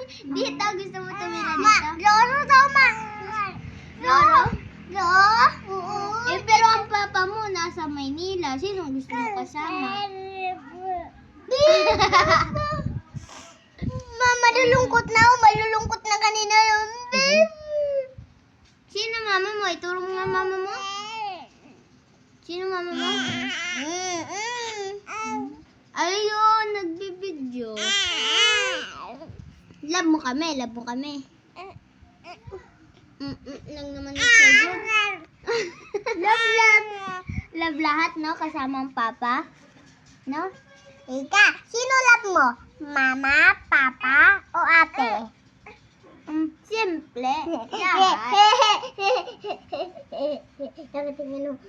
Dito, gusto mo tumira dito? Loro daw, ma. Loro? Oo. Eh, pero ang papa mo nasa Maynila. Sino gusto mo kasama? Mama, malulungkot na ako. Malulungkot na kanina yun. Sino mama mo? Ituro mo nga mama mo. Sino mama mo? Ayun, nagbibidyo. Love mo kami, love mo kami. Lang naman yung sayo. Love. Love lahat, no? Kasama ang papa. No? Ika, sino love mo? Mama, papa, o ate? Simple. Lahat. Nakatingin mo.